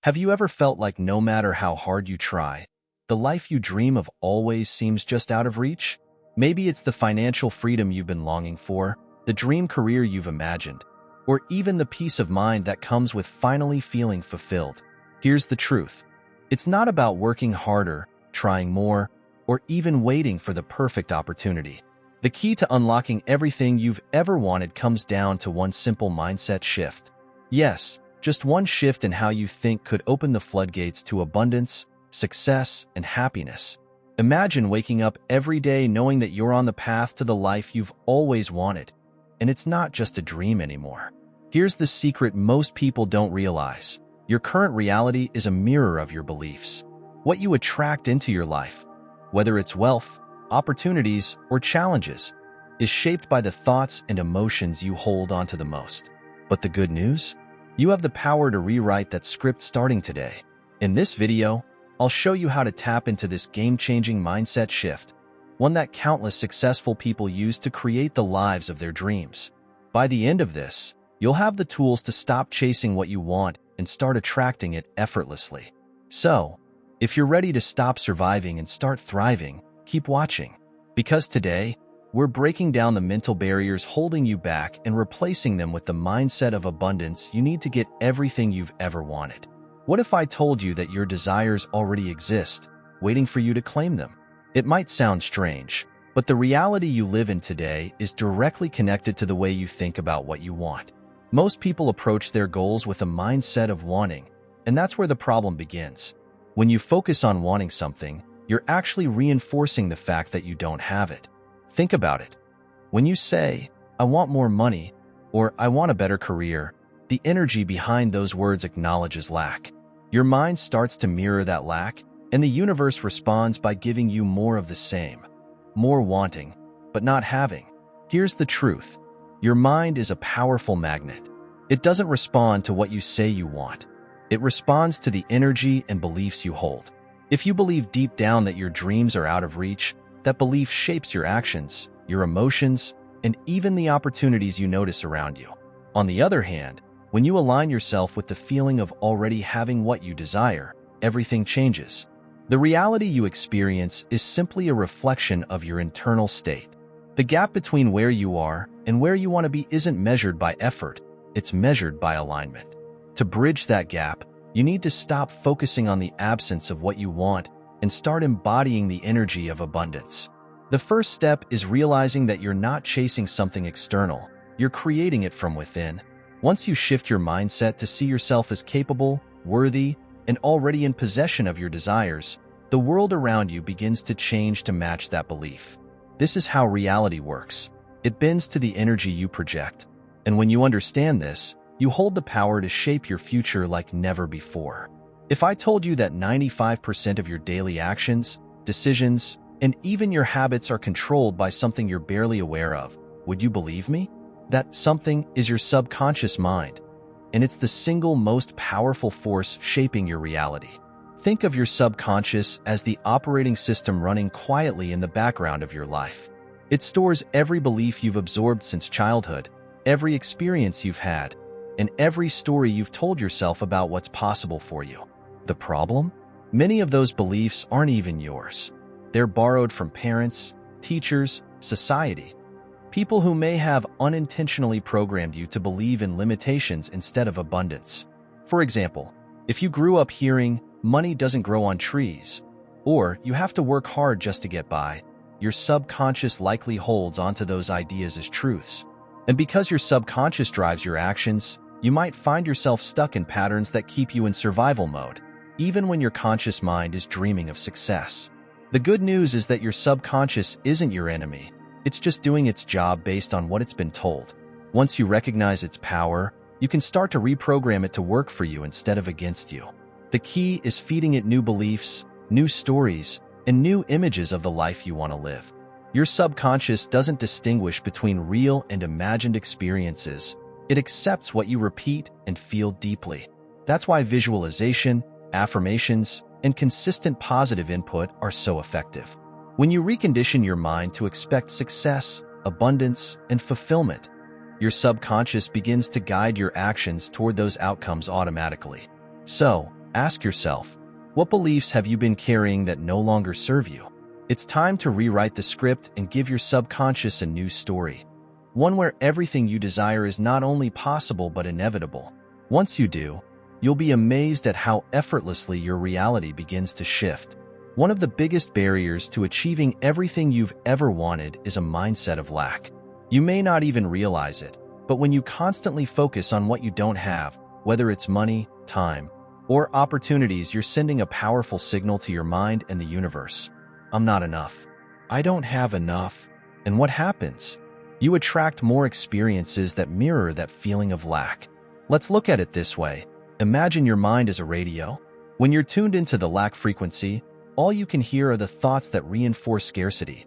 Have you ever felt like no matter how hard you try, the life you dream of always seems just out of reach? Maybe it's the financial freedom you've been longing for, the dream career you've imagined, or even the peace of mind that comes with finally feeling fulfilled. Here's the truth. It's not about working harder, trying more, or even waiting for the perfect opportunity. The key to unlocking everything you've ever wanted comes down to one simple mindset shift. Yes, just one shift in how you think could open the floodgates to abundance, success, and happiness. Imagine waking up every day knowing that you're on the path to the life you've always wanted, and it's not just a dream anymore. Here's the secret most people don't realize. Your current reality is a mirror of your beliefs. What you attract into your life, whether it's wealth, opportunities, or challenges, is shaped by the thoughts and emotions you hold onto the most. But the good news? You have the power to rewrite that script starting today. In this video, I'll show you how to tap into this game-changing mindset shift, one that countless successful people use to create the lives of their dreams. By the end of this, you'll have the tools to stop chasing what you want and start attracting it effortlessly. So, if you're ready to stop surviving and start thriving, keep watching. Because today, we're breaking down the mental barriers holding you back and replacing them with the mindset of abundance you need to get everything you've ever wanted. What if I told you that your desires already exist, waiting for you to claim them? It might sound strange, but the reality you live in today is directly connected to the way you think about what you want. Most people approach their goals with a mindset of wanting, and that's where the problem begins. When you focus on wanting something, you're actually reinforcing the fact that you don't have it. Think about it. When you say, "I want more money," or "I want a better career," the energy behind those words acknowledges lack. Your mind starts to mirror that lack, and the universe responds by giving you more of the same. More wanting, but not having. Here's the truth. Your mind is a powerful magnet. It doesn't respond to what you say you want. It responds to the energy and beliefs you hold. If you believe deep down that your dreams are out of reach, that belief shapes your actions, your emotions, and even the opportunities you notice around you. On the other hand, when you align yourself with the feeling of already having what you desire, everything changes. The reality you experience is simply a reflection of your internal state. The gap between where you are and where you want to be isn't measured by effort, it's measured by alignment. To bridge that gap, you need to stop focusing on the absence of what you want and start embodying the energy of abundance. The first step is realizing that you're not chasing something external, you're creating it from within. Once you shift your mindset to see yourself as capable, worthy, and already in possession of your desires, the world around you begins to change to match that belief. This is how reality works. It bends to the energy you project. And when you understand this, you hold the power to shape your future like never before. If I told you that 95% of your daily actions, decisions, and even your habits are controlled by something you're barely aware of, would you believe me? That something is your subconscious mind, and it's the single most powerful force shaping your reality. Think of your subconscious as the operating system running quietly in the background of your life. It stores every belief you've absorbed since childhood, every experience you've had, and every story you've told yourself about what's possible for you. The problem? Many of those beliefs aren't even yours. They're borrowed from parents, teachers, society, people who may have unintentionally programmed you to believe in limitations instead of abundance. For example, if you grew up hearing, "Money doesn't grow on trees," or "You have to work hard just to get by," your subconscious likely holds onto those ideas as truths. And because your subconscious drives your actions, you might find yourself stuck in patterns that keep you in survival mode, even when your conscious mind is dreaming of success. The good news is that your subconscious isn't your enemy. It's just doing its job based on what it's been told. Once you recognize its power, you can start to reprogram it to work for you instead of against you. The key is feeding it new beliefs, new stories, and new images of the life you want to live. Your subconscious doesn't distinguish between real and imagined experiences. It accepts what you repeat and feel deeply. That's why visualization, affirmations, and consistent positive input are so effective. When you recondition your mind to expect success, abundance, and fulfillment, your subconscious begins to guide your actions toward those outcomes automatically. So, Ask yourself, what beliefs have you been carrying that no longer serve you? It's time to rewrite the script and give your subconscious a new story. One where everything you desire is not only possible but inevitable. Once you do, you'll be amazed at how effortlessly your reality begins to shift. One of the biggest barriers to achieving everything you've ever wanted is a mindset of lack. You may not even realize it, but when you constantly focus on what you don't have, whether it's money, time, or opportunities, you're sending a powerful signal to your mind and the universe. I'm not enough. I don't have enough. And what happens? You attract more experiences that mirror that feeling of lack. Let's look at it this way. Imagine your mind as a radio. When you're tuned into the lack frequency, all you can hear are the thoughts that reinforce scarcity.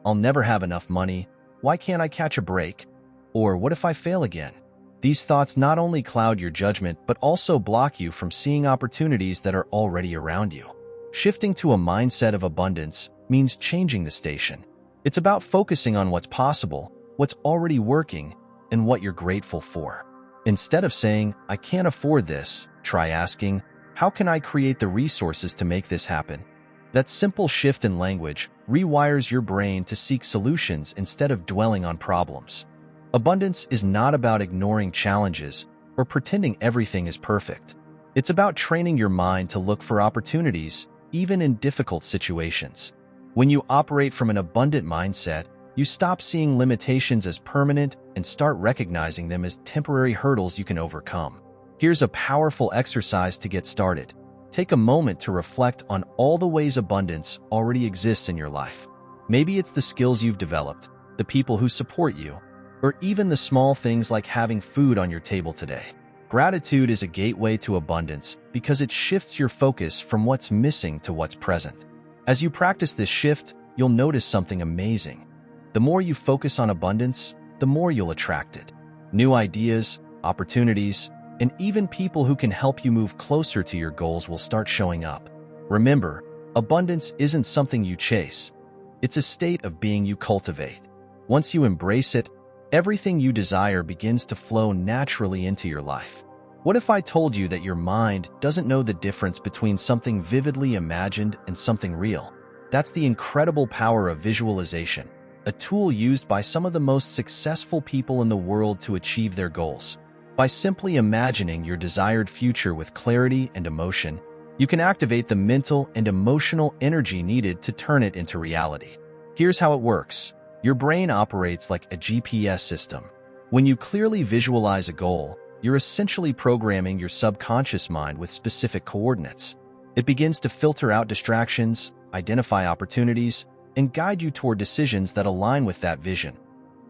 I'll never have enough money. Why can't I catch a break? Or what if I fail again? These thoughts not only cloud your judgment, but also block you from seeing opportunities that are already around you. Shifting to a mindset of abundance means changing the station. It's about focusing on what's possible, what's already working, and what you're grateful for. Instead of saying, I can't afford this, try asking, how can I create the resources to make this happen? That simple shift in language rewires your brain to seek solutions instead of dwelling on problems. Abundance is not about ignoring challenges or pretending everything is perfect. It's about training your mind to look for opportunities, even in difficult situations. When you operate from an abundant mindset, you stop seeing limitations as permanent and start recognizing them as temporary hurdles you can overcome. Here's a powerful exercise to get started. Take a moment to reflect on all the ways abundance already exists in your life. Maybe it's the skills you've developed, the people who support you, or even the small things like having food on your table today. Gratitude is a gateway to abundance because it shifts your focus from what's missing to what's present. As you practice this shift, you'll notice something amazing. The more you focus on abundance, the more you'll attract it. New ideas, opportunities, and even people who can help you move closer to your goals will start showing up. Remember, abundance isn't something you chase. It's a state of being you cultivate. Once you embrace it, everything you desire begins to flow naturally into your life. What if I told you that your mind doesn't know the difference between something vividly imagined and something real? That's the incredible power of visualization, a tool used by some of the most successful people in the world to achieve their goals. By simply imagining your desired future with clarity and emotion, you can activate the mental and emotional energy needed to turn it into reality. Here's how it works. Your brain operates like a GPS system. When you clearly visualize a goal, you're essentially programming your subconscious mind with specific coordinates. It begins to filter out distractions, identify opportunities, and guide you toward decisions that align with that vision,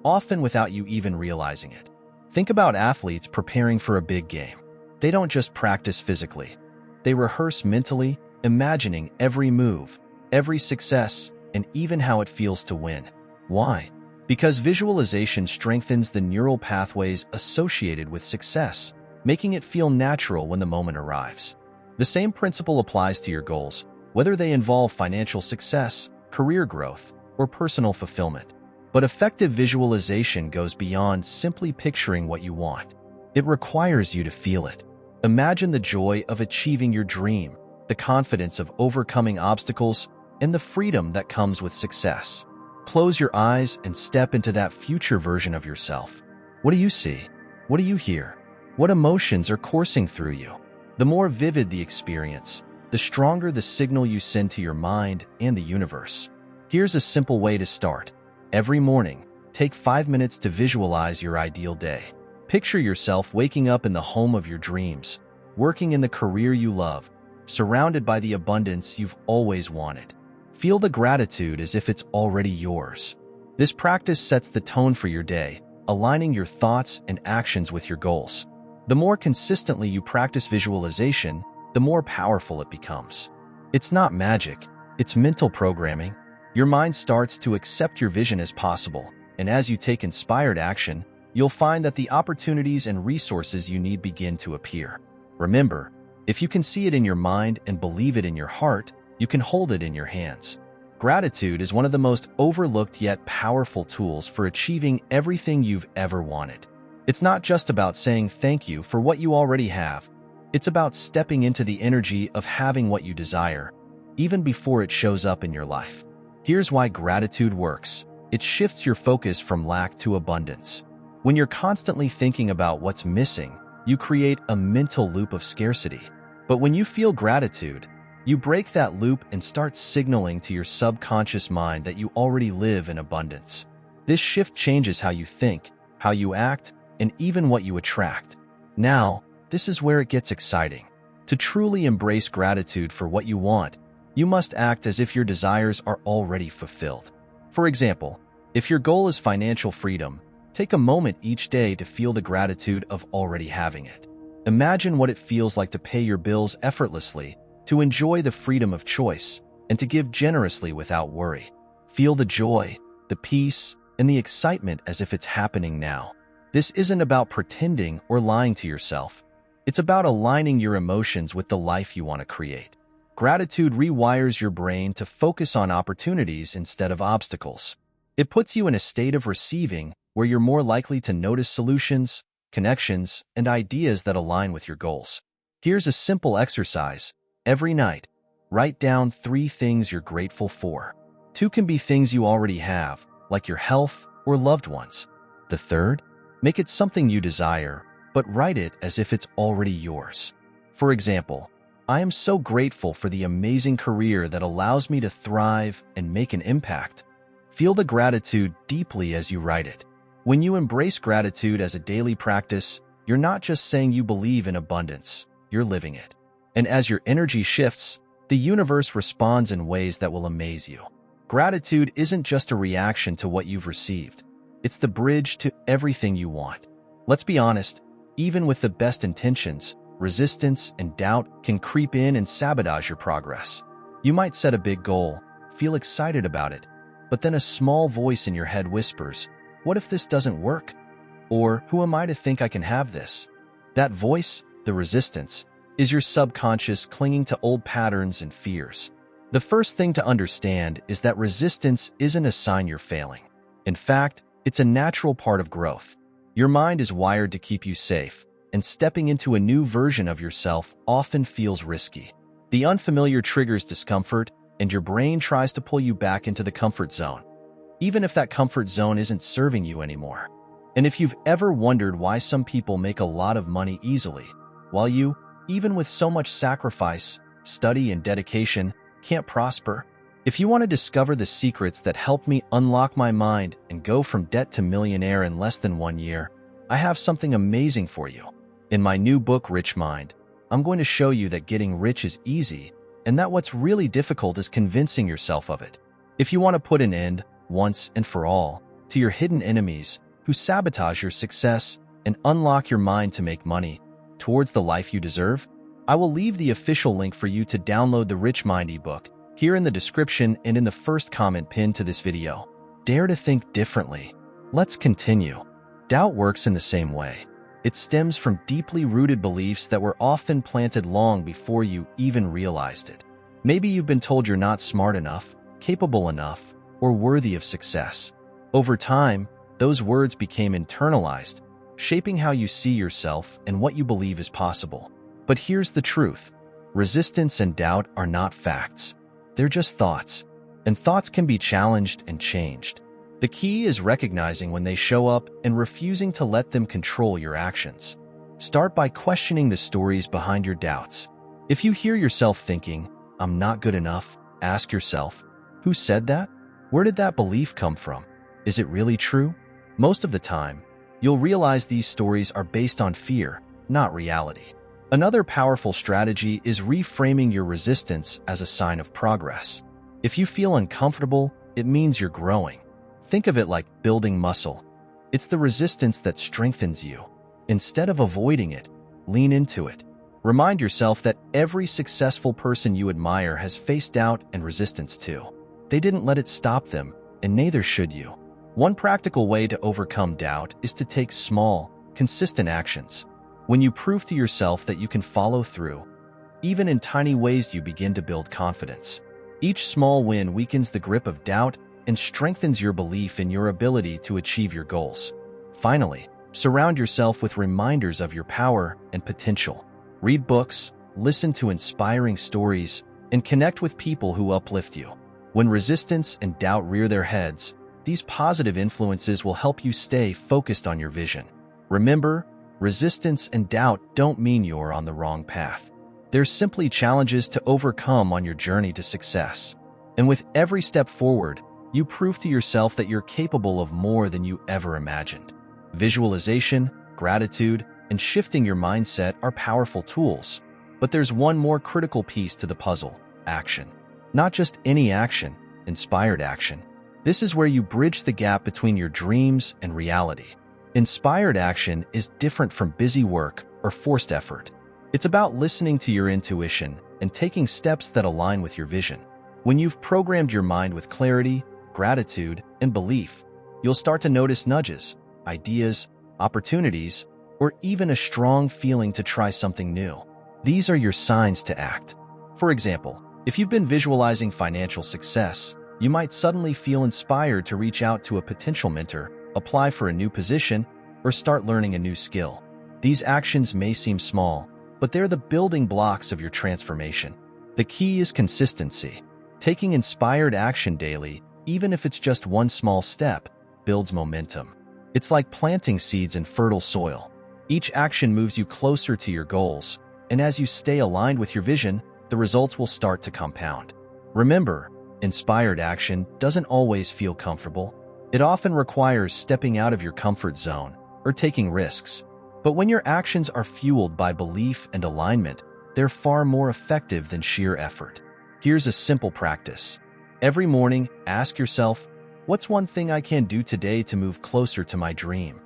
often without you even realizing it. Think about athletes preparing for a big game. They don't just practice physically. They rehearse mentally, imagining every move, every success, and even how it feels to win. Why? Because visualization strengthens the neural pathways associated with success, making it feel natural when the moment arrives. The same principle applies to your goals, whether they involve financial success, career growth, or personal fulfillment. But effective visualization goes beyond simply picturing what you want. It requires you to feel it. Imagine the joy of achieving your dream, the confidence of overcoming obstacles, and the freedom that comes with success. Close your eyes and step into that future version of yourself. What do you see? What do you hear? What emotions are coursing through you? The more vivid the experience, the stronger the signal you send to your mind and the universe. Here's a simple way to start. Every morning, take 5 minutes to visualize your ideal day. Picture yourself waking up in the home of your dreams, working in the career you love, surrounded by the abundance you've always wanted. Feel the gratitude as if it's already yours. This practice sets the tone for your day, aligning your thoughts and actions with your goals. The more consistently you practice visualization, the more powerful it becomes. It's not magic, it's mental programming. Your mind starts to accept your vision as possible, and as you take inspired action, you'll find that the opportunities and resources you need begin to appear. Remember, if you can see it in your mind and believe it in your heart, you can hold it in your hands. Gratitude is one of the most overlooked yet powerful tools for achieving everything you've ever wanted. It's not just about saying thank you for what you already have. It's about stepping into the energy of having what you desire, even before it shows up in your life. Here's why gratitude works. It shifts your focus from lack to abundance. When you're constantly thinking about what's missing, you create a mental loop of scarcity. But when you feel gratitude, you break that loop and start signaling to your subconscious mind that you already live in abundance. This shift changes how you think, how you act, and even what you attract. Now, this is where it gets exciting. To truly embrace gratitude for what you want, you must act as if your desires are already fulfilled. For example, if your goal is financial freedom, take a moment each day to feel the gratitude of already having it. Imagine what it feels like to pay your bills effortlessly, to enjoy the freedom of choice, and to give generously without worry. Feel the joy, the peace, and the excitement as if it's happening now. This isn't about pretending or lying to yourself. It's about aligning your emotions with the life you want to create. Gratitude rewires your brain to focus on opportunities instead of obstacles. It puts you in a state of receiving where you're more likely to notice solutions, connections, and ideas that align with your goals. Here's a simple exercise. Every night, write down 3 things you're grateful for. 2 can be things you already have, like your health or loved ones. The third, make it something you desire, but write it as if it's already yours. For example, I am so grateful for the amazing career that allows me to thrive and make an impact. Feel the gratitude deeply as you write it. When you embrace gratitude as a daily practice, you're not just saying you believe in abundance, you're living it. And as your energy shifts, the universe responds in ways that will amaze you. Gratitude isn't just a reaction to what you've received. It's the bridge to everything you want. Let's be honest, even with the best intentions, resistance and doubt can creep in and sabotage your progress. You might set a big goal, feel excited about it, but then a small voice in your head whispers, "What if this doesn't work?" Or, "Who am I to think I can have this?" That voice, the resistance, is your subconscious clinging to old patterns and fears. The first thing to understand is that resistance isn't a sign you're failing. In fact, it's a natural part of growth. Your mind is wired to keep you safe, and stepping into a new version of yourself often feels risky. The unfamiliar triggers discomfort, and your brain tries to pull you back into the comfort zone, even if that comfort zone isn't serving you anymore. And if you've ever wondered why some people make a lot of money easily, while you, even with so much sacrifice, study, and dedication, can't prosper, if you want to discover the secrets that helped me unlock my mind and go from debt to millionaire in less than 1 year, I have something amazing for you. In my new book, Rich Mind, I'm going to show you that getting rich is easy, and that what's really difficult is convincing yourself of it. If you want to put an end, once and for all, to your hidden enemies who sabotage your success and unlock your mind to make money towards the life you deserve, I will leave the official link for you to download the Rich Mind ebook here in the description and in the first comment pinned to this video. Dare to think differently. Let's continue. Doubt works in the same way. It stems from deeply rooted beliefs that were often planted long before you even realized it. Maybe you've been told you're not smart enough, capable enough, or worthy of success. Over time, those words became internalized, shaping how you see yourself and what you believe is possible. But here's the truth. Resistance and doubt are not facts. They're just thoughts. And thoughts can be challenged and changed. The key is recognizing when they show up and refusing to let them control your actions. Start by questioning the stories behind your doubts. If you hear yourself thinking, "I'm not good enough," ask yourself, who said that? Where did that belief come from? Is it really true? Most of the time, you'll realize these stories are based on fear, not reality. Another powerful strategy is reframing your resistance as a sign of progress. If you feel uncomfortable, it means you're growing. Think of it like building muscle. It's the resistance that strengthens you. Instead of avoiding it, lean into it. Remind yourself that every successful person you admire has faced doubt and resistance too. They didn't let it stop them, and neither should you. One practical way to overcome doubt is to take small, consistent actions. When you prove to yourself that you can follow through, even in tiny ways, you begin to build confidence. Each small win weakens the grip of doubt and strengthens your belief in your ability to achieve your goals. Finally, surround yourself with reminders of your power and potential. Read books, listen to inspiring stories, and connect with people who uplift you. When resistance and doubt rear their heads, these positive influences will help you stay focused on your vision. Remember, resistance and doubt don't mean you're on the wrong path. They're simply challenges to overcome on your journey to success. And with every step forward, you prove to yourself that you're capable of more than you ever imagined. Visualization, gratitude, and shifting your mindset are powerful tools. But there's one more critical piece to the puzzle: action. Not just any action, inspired action. This is where you bridge the gap between your dreams and reality. Inspired action is different from busy work or forced effort. It's about listening to your intuition and taking steps that align with your vision. When you've programmed your mind with clarity, gratitude, and belief, you'll start to notice nudges, ideas, opportunities, or even a strong feeling to try something new. These are your signs to act. For example, if you've been visualizing financial success, you might suddenly feel inspired to reach out to a potential mentor, apply for a new position, or start learning a new skill. These actions may seem small, but they're the building blocks of your transformation. The key is consistency. Taking inspired action daily, even if it's just one small step, builds momentum. It's like planting seeds in fertile soil. Each action moves you closer to your goals, and as you stay aligned with your vision, the results will start to compound. Remember, inspired action doesn't always feel comfortable. It often requires stepping out of your comfort zone or taking risks. But when your actions are fueled by belief and alignment, they're far more effective than sheer effort. Here's a simple practice. Every morning, ask yourself, what's one thing I can do today to move closer to my dream?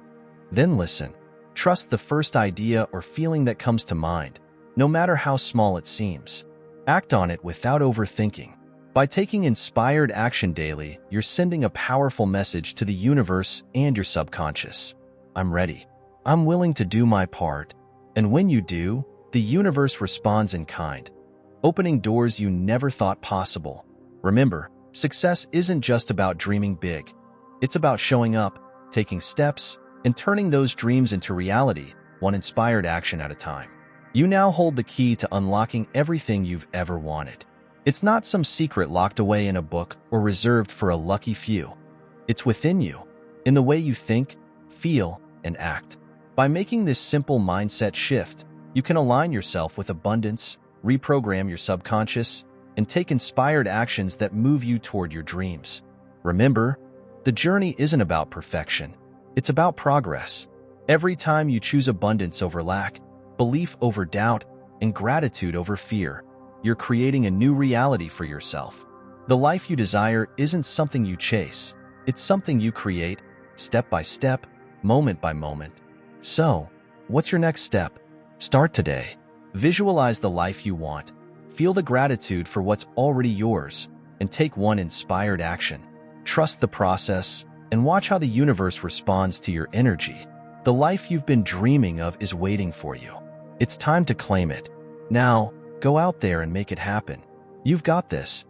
Then listen. Trust the first idea or feeling that comes to mind, no matter how small it seems. Act on it without overthinking. By taking inspired action daily, you're sending a powerful message to the universe and your subconscious. I'm ready. I'm willing to do my part. And when you do, the universe responds in kind, opening doors you never thought possible. Remember, success isn't just about dreaming big. It's about showing up, taking steps, and turning those dreams into reality, one inspired action at a time. You now hold the key to unlocking everything you've ever wanted. It's not some secret locked away in a book or reserved for a lucky few. It's within you, in the way you think, feel, and act. By making this simple mindset shift, you can align yourself with abundance, reprogram your subconscious, and take inspired actions that move you toward your dreams. Remember, the journey isn't about perfection. It's about progress. Every time you choose abundance over lack, belief over doubt, and gratitude over fear, you're creating a new reality for yourself. The life you desire isn't something you chase. It's something you create, step by step, moment by moment. So, what's your next step? Start today. Visualize the life you want. Feel the gratitude for what's already yours, and take one inspired action. Trust the process, and watch how the universe responds to your energy. The life you've been dreaming of is waiting for you. It's time to claim it. Now, go out there and make it happen. You've got this.